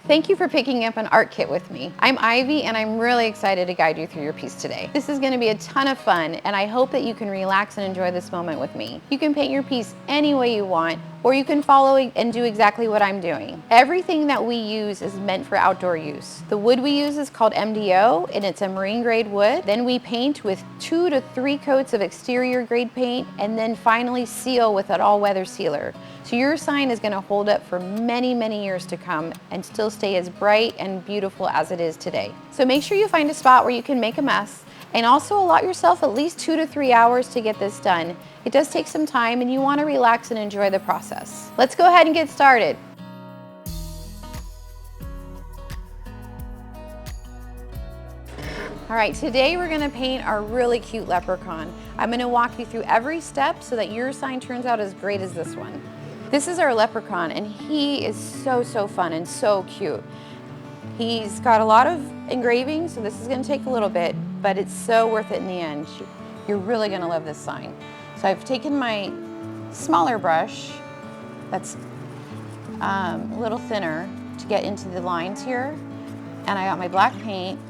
Thank you for picking up an art kit with me. I'm Ivy and I'm really excited to guide you through your piece today. This is going to be a ton of fun and I hope that you can relax and enjoy this moment with me. You can paint your piece any way you want, or you can follow and do exactly what I'm doing. Everything that we use is meant for outdoor use. The wood we use is called MDO and it's a marine grade wood. Then we paint with 2 to 3 coats of exterior grade paint and then finally seal with an all-weather sealer. So your sign is going to hold up for many, many years to come and still stay as bright and beautiful as it is today. So make sure you find a spot where you can make a mess and also allot yourself at least 2 to 3 hours to get this done. It does take some time and you want to relax and enjoy the process. Let's go ahead and get started. All right, today we're gonna paint our really cute leprechaun. I'm gonna walk you through every step so that your sign turns out as great as this one. This is our leprechaun and he is so fun and so cute. He's got a lot of engraving, so this is gonna take a little bit, but it's so worth it in the end. You're really gonna love this sign. So I've taken my smaller brush that's a little thinner to get into the lines here, and I got my black paint,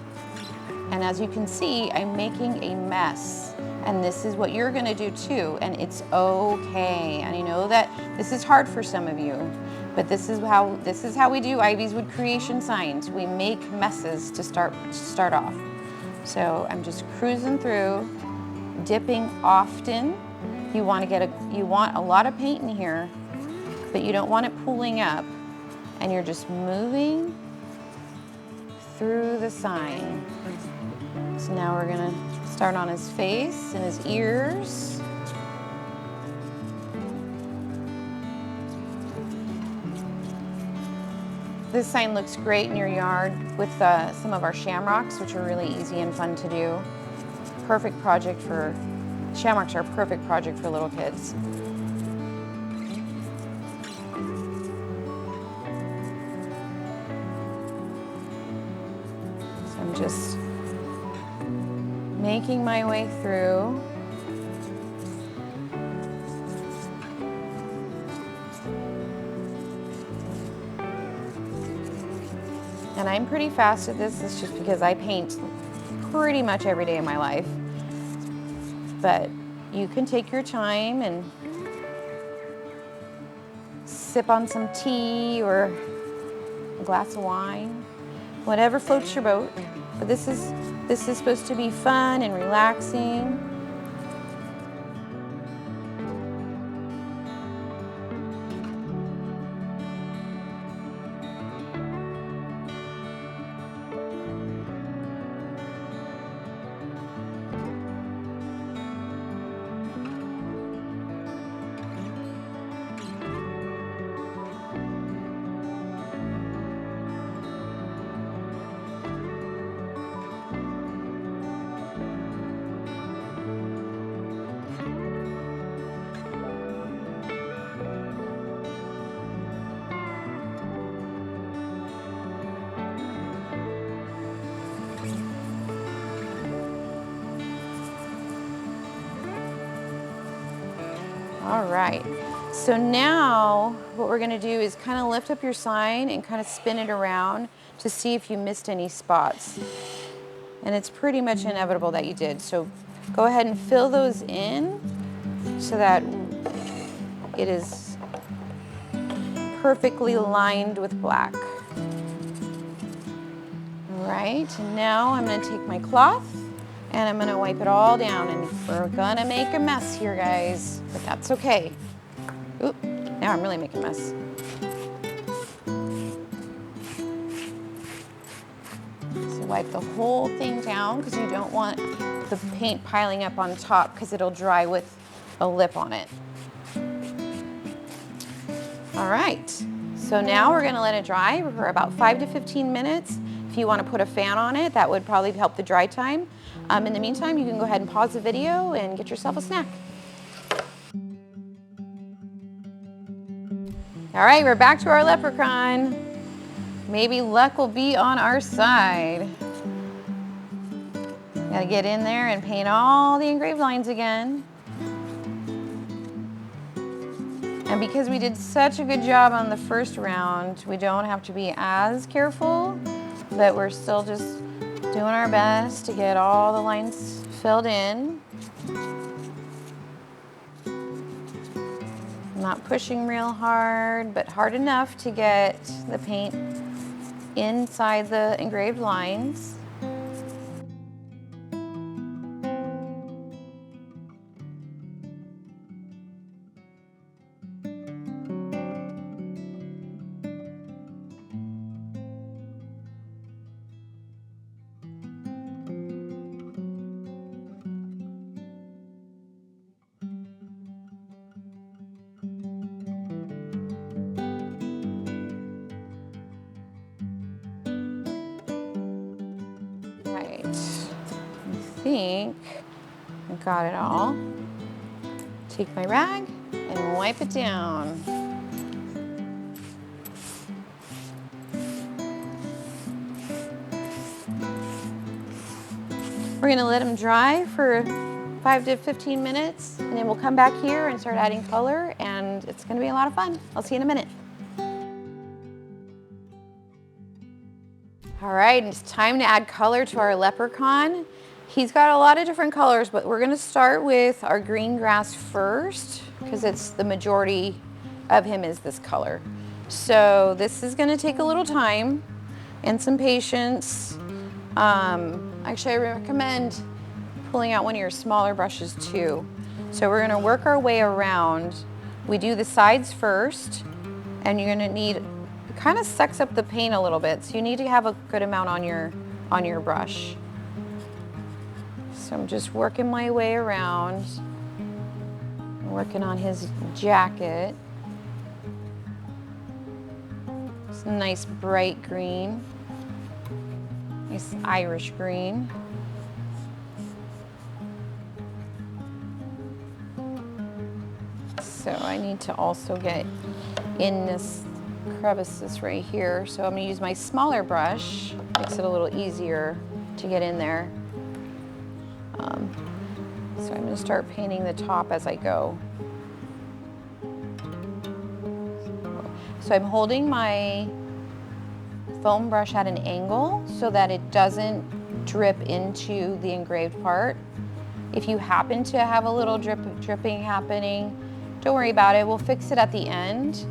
and as you can see, I'm making a mess. And this is what you're gonna do too, and it's okay. And I know that this is hard for some of you, but this is how we do Ivy's Wood Creation signs. We make messes to start off. So I'm just cruising through, dipping often. You want a lot of paint in here, but you don't want it pooling up. And you're just moving through the sign. So now we're gonna start on his face and his ears. This sign looks great in your yard with some of our shamrocks, which are really easy and fun to do. Shamrocks are a perfect project for little kids. So I'm just making my way through. And I'm pretty fast at this. It's just because I paint pretty much every day of my life. But you can take your time and sip on some tea or a glass of wine, whatever floats your boat. But this is supposed to be fun and relaxing. All right, so now what we're gonna do is kind of lift up your sign and kind of spin it around to see if you missed any spots. And it's pretty much inevitable that you did. So go ahead and fill those in so that it is perfectly lined with black. All right, and now I'm gonna take my cloth and I'm gonna wipe it all down, and we're gonna make a mess here, guys, but that's okay. Oop, now I'm really making a mess. So wipe the whole thing down because you don't want the paint piling up on top because it'll dry with a lip on it. All right, so now we're gonna let it dry for about 5 to 15 minutes. If you want to put a fan on it, that would probably help the dry time. In the meantime, you can go ahead and pause the video and get yourself a snack. All right, we're back to our leprechaun. Maybe luck will be on our side. Gotta get in there and paint all the engraved lines again. And because we did such a good job on the first round, we don't have to be as careful, but we're still just doing our best to get all the lines filled in. Not pushing real hard, but hard enough to get the paint inside the engraved lines. Right, I think I got it all. Take my rag and wipe it down. We're gonna let them dry for 5 to 15 minutes, and then we'll come back here and start adding color, and it's gonna be a lot of fun. I'll see you in a minute. All right, it's time to add color to our leprechaun. He's got a lot of different colors, but we're gonna start with our green grass first, because it's the majority of him is this color. So this is gonna take a little time and some patience. Actually, I recommend pulling out one of your smaller brushes too. So we're gonna work our way around. We do the sides first, and you're gonna need, it kind of sucks up the paint a little bit, so you need to have a good amount on your brush. So I'm just working my way around, working on his jacket. It's a nice bright green, nice Irish green. So I need to also get in this crevices right here. So I'm gonna use my smaller brush, makes it a little easier to get in there. So I'm gonna start painting the top as I go. So I'm holding my foam brush at an angle so that it doesn't drip into the engraved part. If you happen to have a little dripping happening, don't worry about it. We'll fix it at the end.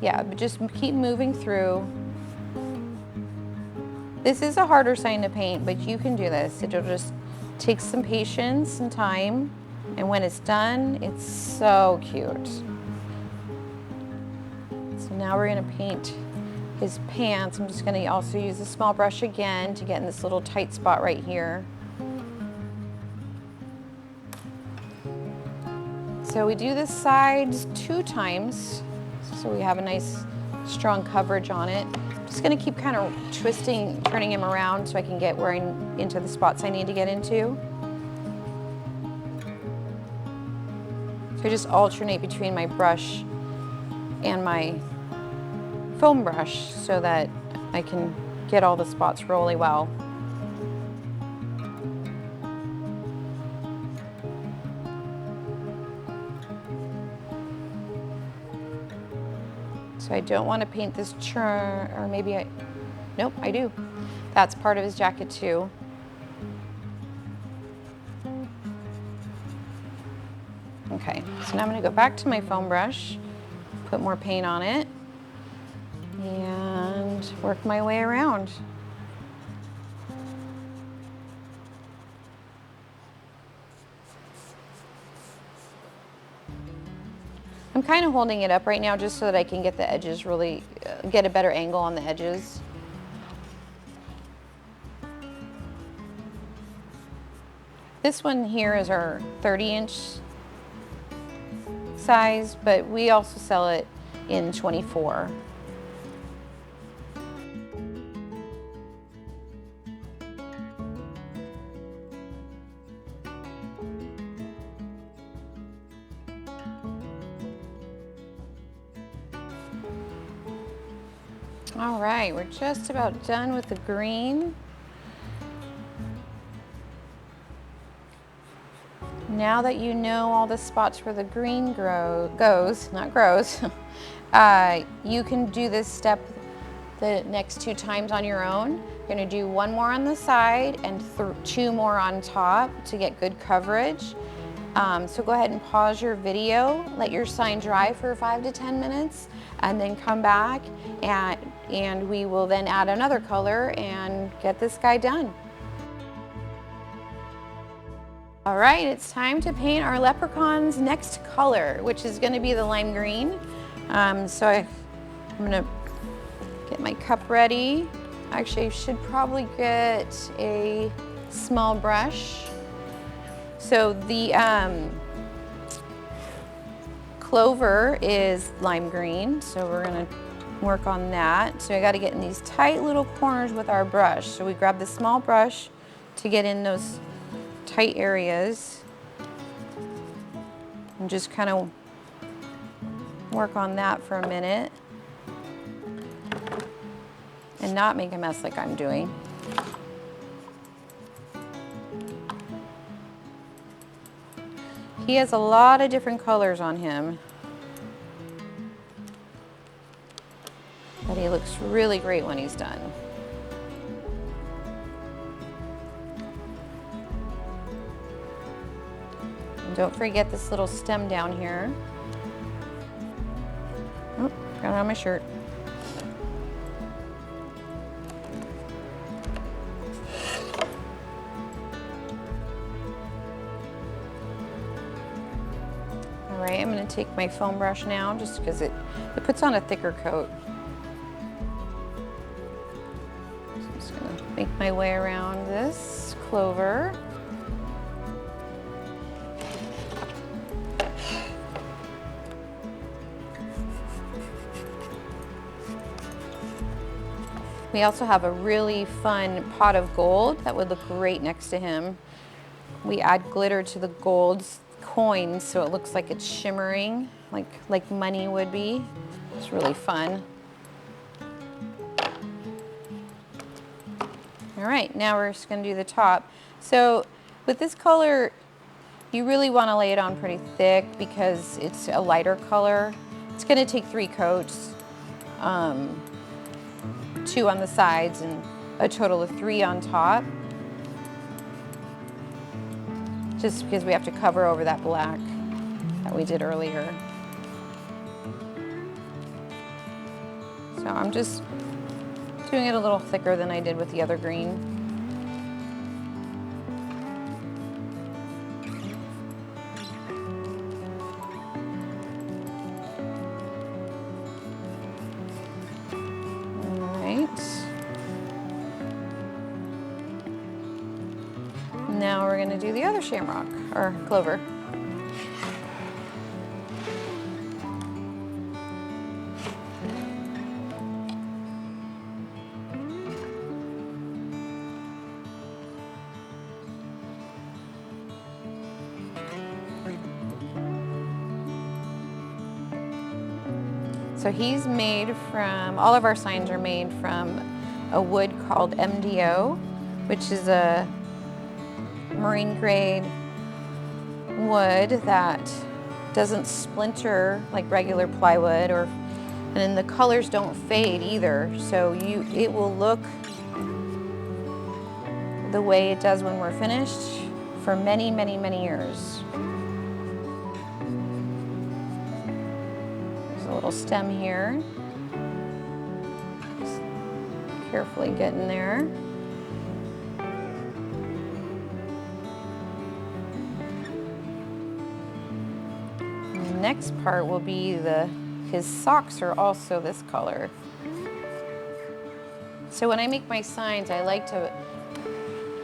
Yeah, but just keep moving through. This is a harder sign to paint, but you can do this. It'll just take some patience and time, and when it's done, it's so cute. So now we're gonna paint his pants. I'm just gonna also use a small brush again to get in this little tight spot right here. So we do the sides 2 times, so we have a nice strong coverage on it. Just gonna keep kind of twisting, turning him around so I can get into the spots I need to get into. So I just alternate between my brush and my foam brush so that I can get all the spots really well. So I don't want to paint this churn, or maybe nope, I do. That's part of his jacket too. Okay, so now I'm gonna go back to my foam brush, put more paint on it, and work my way around. I'm kind of holding it up right now just so that I can get the edges really, get a better angle on the edges. This one here is our 30-inch size, but we also sell it in 24. All right, we're just about done with the green. Now that you know all the spots where the green goes, not grows, you can do this step the next 2 times on your own. You're gonna do 1 more on the side and 2 more on top to get good coverage. So go ahead and pause your video, let your sign dry for 5 to 10 minutes, and then come back and we will then add another color and get this guy done. All right, it's time to paint our leprechaun's next color, which is gonna be the lime green. I'm gonna get my cup ready. Actually, I should probably get a small brush. So the clover is lime green, so we're gonna work on that. So I gotta get in these tight little corners with our brush. So we grab the small brush to get in those tight areas and just kind of work on that for a minute and not make a mess like I'm doing. He has a lot of different colors on him, but he looks really great when he's done. And don't forget this little stem down here. Oh, got it on my shirt. All right, I'm going to take my foam brush now just because it puts on a thicker coat. So I'm just going to make my way around this clover. We also have a really fun pot of gold that would look great next to him. We add glitter to the gold coins so it looks like it's shimmering, like money would be. It's really fun. All right, now we're just gonna do the top. So with this color, you really wanna lay it on pretty thick because it's a lighter color. It's gonna take 3 coats. 2 on the sides and a total of 3 on top. Just because we have to cover over that black that we did earlier. So I'm just doing it a little thicker than I did with the other green. Now we're going to do the other shamrock, or clover. So he's made from, all of our signs are made from a wood called MDO, which is a marine grade wood that doesn't splinter like regular plywood, and then the colors don't fade either. So it will look the way it does when we're finished for many, many, many years. There's a little stem here. Just carefully get in there. Next part will be his socks are also this color. So when I make my signs, I like to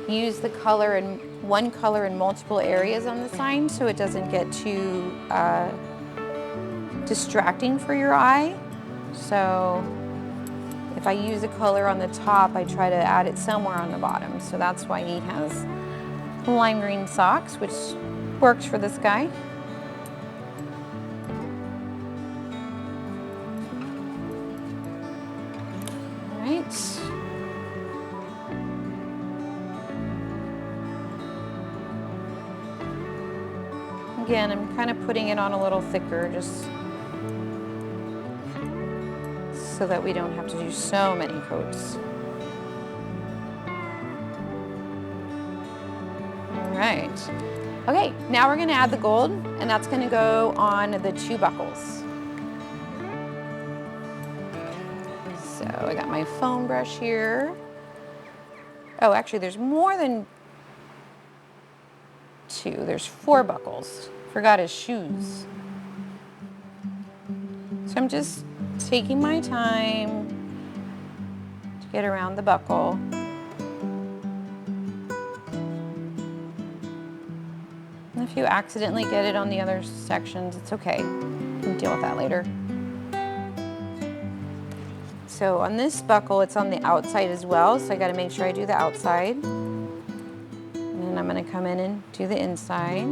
use the color in one color in multiple areas on the sign so it doesn't get too distracting for your eye. So if I use a color on the top, I try to add it somewhere on the bottom. So that's why he has lime green socks, which works for this guy. Again, I'm kind of putting it on a little thicker just so that we don't have to do so many coats. All right. Okay, now we're gonna add the gold, and that's gonna go on the 2 buckles. So I got my foam brush here. Oh, actually there's more than 2, there's 4 buckles. Forgot his shoes. So I'm just taking my time to get around the buckle. And if you accidentally get it on the other sections, it's okay. You can deal with that later. So on this buckle, it's on the outside as well, so I gotta make sure I do the outside. And then I'm gonna come in and do the inside.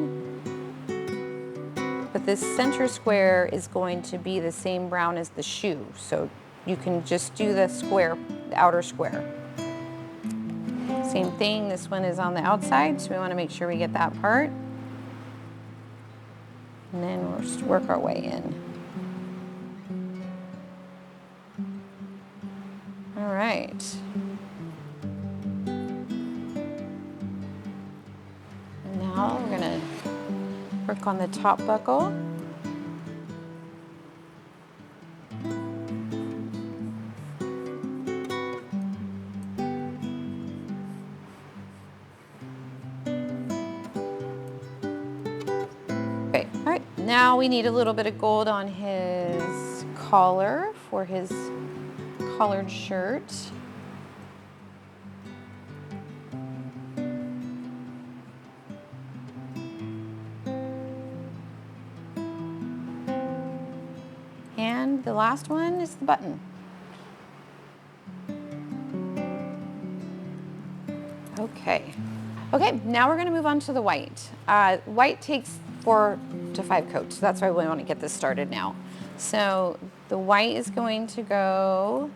But this center square is going to be the same brown as the shoe, so you can just do the square, the outer square. Same thing, this one is on the outside, so we wanna make sure we get that part. And then we'll just work our way in. All right. And now we're gonna work on the top buckle. Okay, all right, now we need a little bit of gold on his collar for his collared shirt. And the last one is the button. Okay. Okay, now we're gonna move on to the white. White takes 4 to 5 coats. That's why we want to get this started now. So the white is going to go,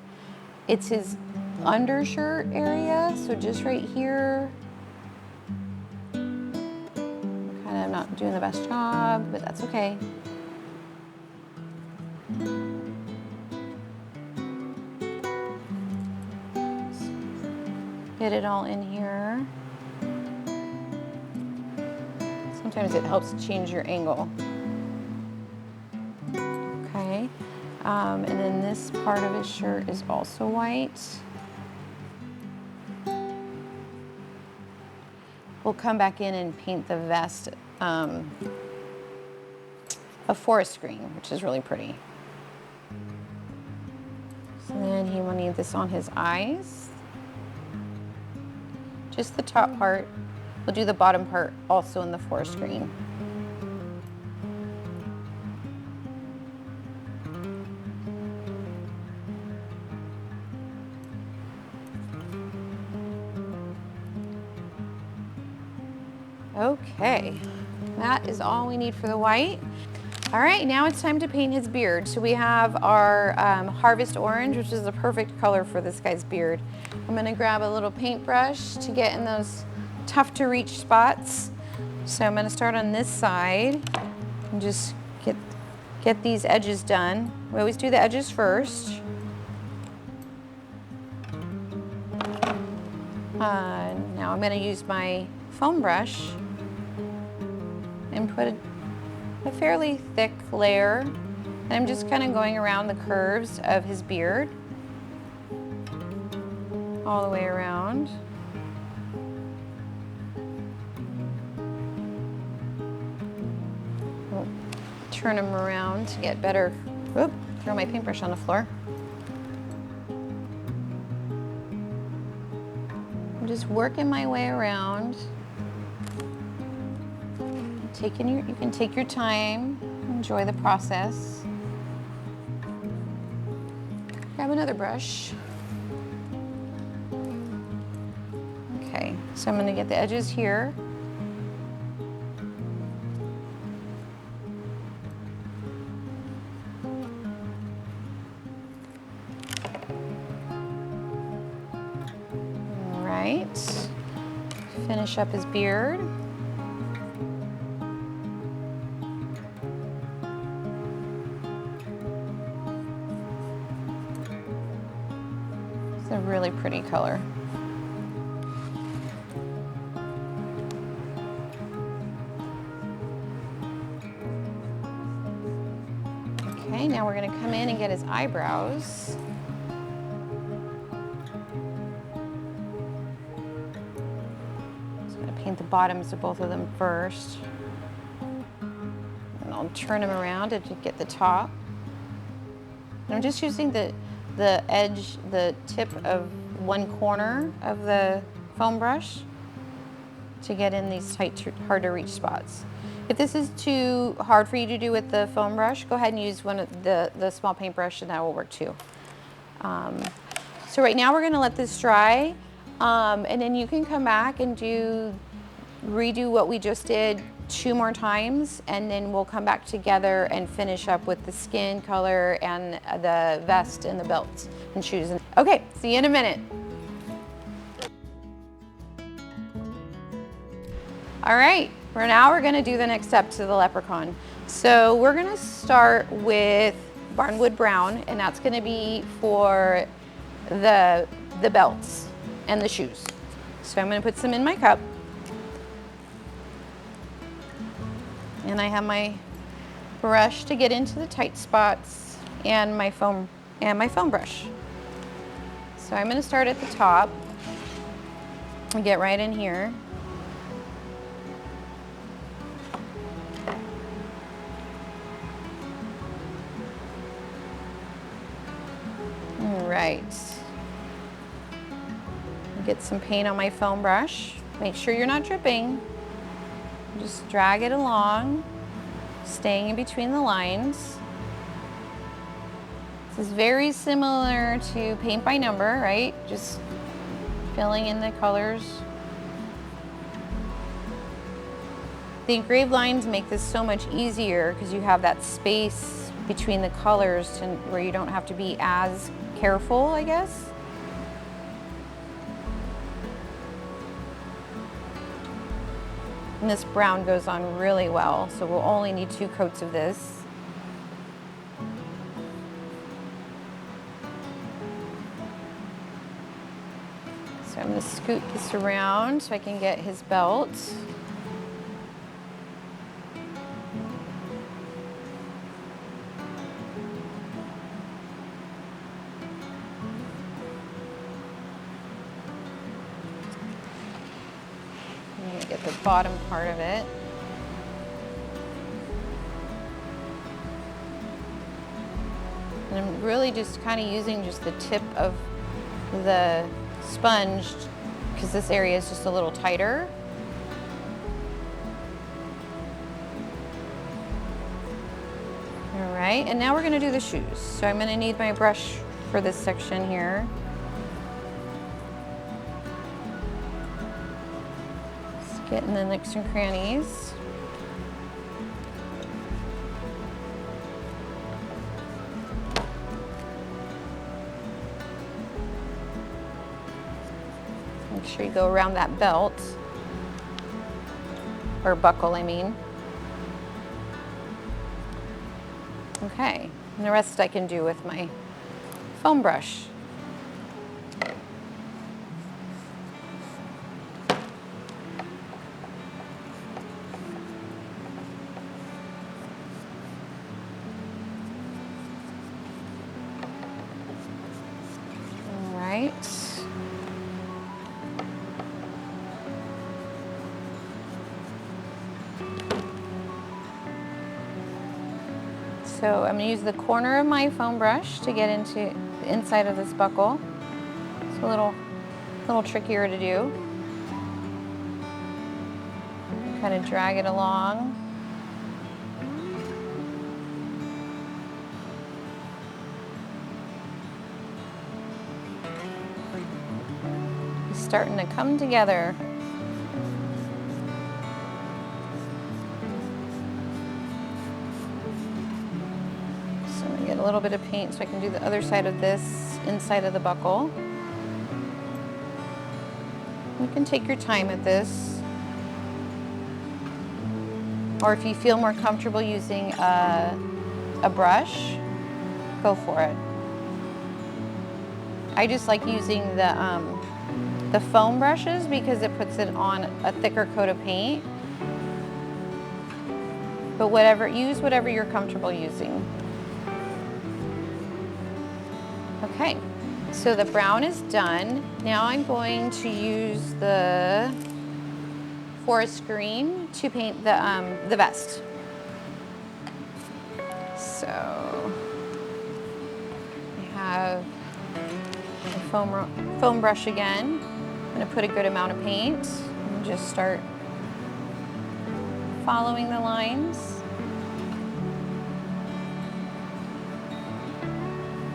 it's his undershirt area, so just right here. Kind of not doing the best job, but that's okay. Get it all in here. Sometimes it helps change your angle. Okay, and then this part of his shirt is also white. We'll come back in and paint the vest a forest green, which is really pretty. So then he will need this on his eyes. Just the top part. We'll do the bottom part also in the forest green. Okay, that is all we need for the white. All right, now it's time to paint his beard. So we have our harvest orange, which is the perfect color for this guy's beard. I'm gonna grab a little paintbrush to get in those tough to reach spots. So I'm gonna start on this side and just get these edges done. We always do the edges first. Now I'm gonna use my foam brush and put a fairly thick layer. And I'm just kind of going around the curves of his beard all the way around. We'll turn them around to get better. Whoop, throw my paintbrush on the floor. I'm just working my way around. You can take your time, enjoy the process. Grab another brush. Okay, so I'm gonna get the edges here. All right, finish up his beard. It's a really pretty color. Okay, now we're going to come in and get his eyebrows. Paint the bottoms of both of them first. And I'll turn them around to get the top. And I'm just using the edge, the tip of one corner of the foam brush to get in these tight, hard to reach spots. If this is too hard for you to do with the foam brush, go ahead and use one of the small paintbrush and that will work too. So right now we're gonna let this dry and then you can come back and redo what we just did 2 more times, and then we'll come back together and finish up with the skin color and the vest and the belts and shoes. Okay, see you in a minute. All right, now we're gonna do the next step to the leprechaun. So we're gonna start with barnwood brown, and that's gonna be for the belts and the shoes. So I'm gonna put some in my cup. And I have my brush to get into the tight spots and my foam brush. So I'm going to start at the top and get right in here. All right. Get some paint on my foam brush. Make sure you're not dripping. Just drag it along, staying in between the lines. This is very similar to paint by number, right? Just filling in the colors. The engraved lines make this so much easier because you have that space between the colors where you don't have to be as careful, I guess. And this brown goes on really well, so we'll only need 2 coats of this. So I'm going to scoot this around so I can get his belt. Get the bottom part of it. And I'm really just kind of using just the tip of the sponge because this area is just a little tighter. All right, and now we're going to do the shoes. So I'm going to need my brush for this section here. Get in the nooks and crannies. Make sure you go around that belt, or buckle, I mean. Okay, and the rest I can do with my foam brush. So I'm going to use the corner of my foam brush to get into the inside of this buckle. It's a little trickier to do. Kind of drag it along. It's starting to come together. A little bit of paint so I can do the other side of this inside of the buckle. You can take your time at this, or if you feel more comfortable using a brush, go for it. I just like using the foam brushes because it puts it on a thicker coat of paint. But use whatever you're comfortable using. Okay, so the brown is done. Now I'm going to use the forest green to paint the vest. So I have a foam brush again. I'm going to put a good amount of paint and just start following the lines.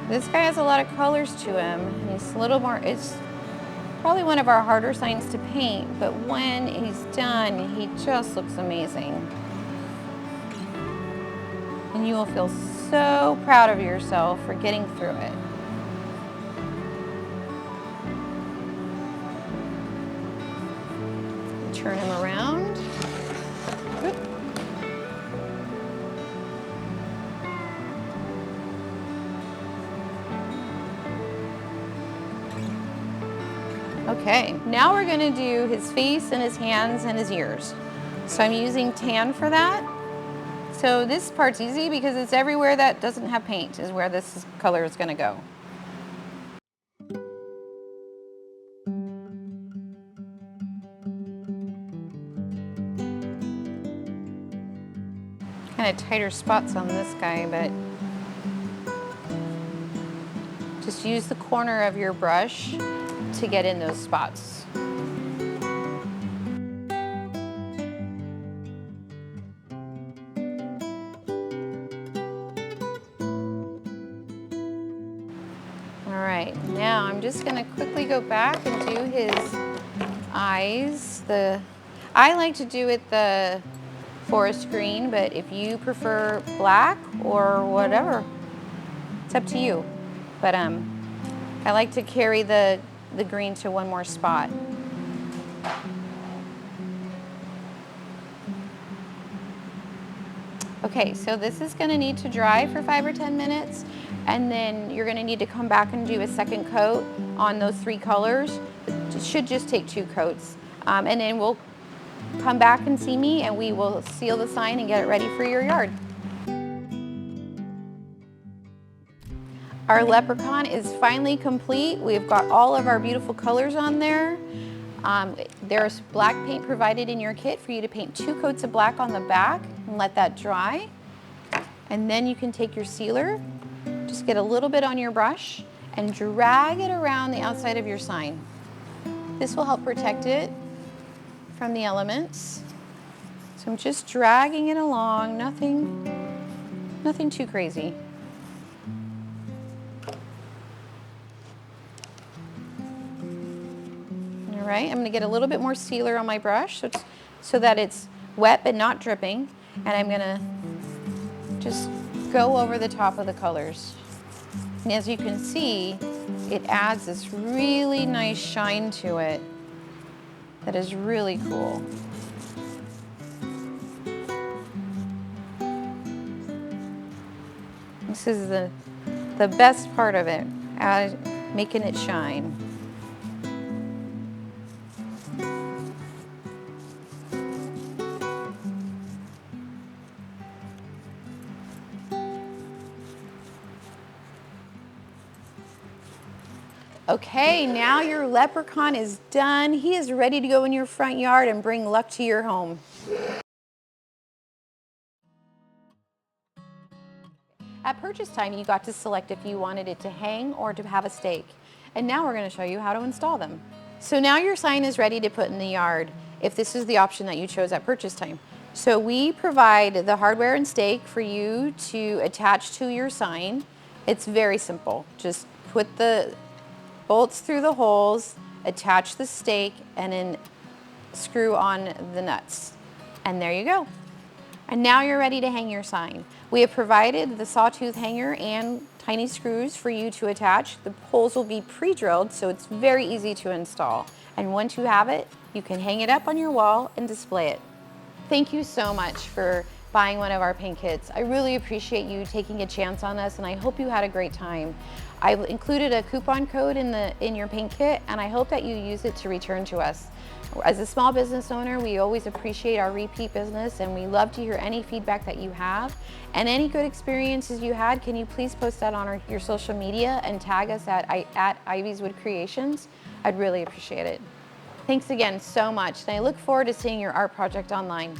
This guy has a lot of colors to him. He's a little more, it's probably one of our harder signs to paint, but when he's done, he just looks amazing. And you will feel so proud of yourself for getting through it. Turn him around. Oop. Okay, now we're gonna do his face and his hands and his ears. So I'm using tan for that. So this part's easy because it's everywhere that doesn't have paint is where this color is gonna go. Kind of tighter spots on this guy, but just use the corner of your brush to get in those spots. All right, now I'm just gonna quickly go back and do his eyes. I like to do it the forest green, but if you prefer black or whatever, it's up to you. But I like to carry the green to one more spot. Okay, so this is gonna need to dry for 5 or 10 minutes, and then you're gonna need to come back and do a second coat on those 3 colors. It should just take 2 coats. And then we'll come back and see me and we will seal the sign and get it ready for your yard. Our leprechaun is finally complete. We've got all of our beautiful colors on there. There's black paint provided in your kit for you to paint 2 coats of black on the back and let that dry. And then you can take your sealer, just get a little bit on your brush and drag it around the outside of your sign. This will help protect it from the elements. So I'm just dragging it along, nothing too crazy. All right, I'm gonna get a little bit more sealer on my brush so that it's wet but not dripping. And I'm gonna just go over the top of the colors. And as you can see, it adds this really nice shine to it that is really cool. This is the best part of it, making it shine. Okay, now your leprechaun is done. He is ready to go in your front yard and bring luck to your home. At purchase time, you got to select if you wanted it to hang or to have a stake. And now we're going to show you how to install them. So now your sign is ready to put in the yard, if this is the option that you chose at purchase time. So we provide the hardware and stake for you to attach to your sign. It's very simple. Just put the bolts through the holes, attach the stake, and then screw on the nuts. And there you go. And now you're ready to hang your sign. We have provided the sawtooth hanger and tiny screws for you to attach. The holes will be pre-drilled, so it's very easy to install. And once you have it, you can hang it up on your wall and display it. Thank you so much for buying one of our paint kits. I really appreciate you taking a chance on us, and I hope you had a great time. I've included a coupon code in your paint kit, and I hope that you use it to return to us. As a small business owner, we always appreciate our repeat business, and we love to hear any feedback that you have. And any good experiences you had, can you please post that on your social media and tag us at Ivy's Wood Creations? I'd really appreciate it. Thanks again so much, and I look forward to seeing your art project online.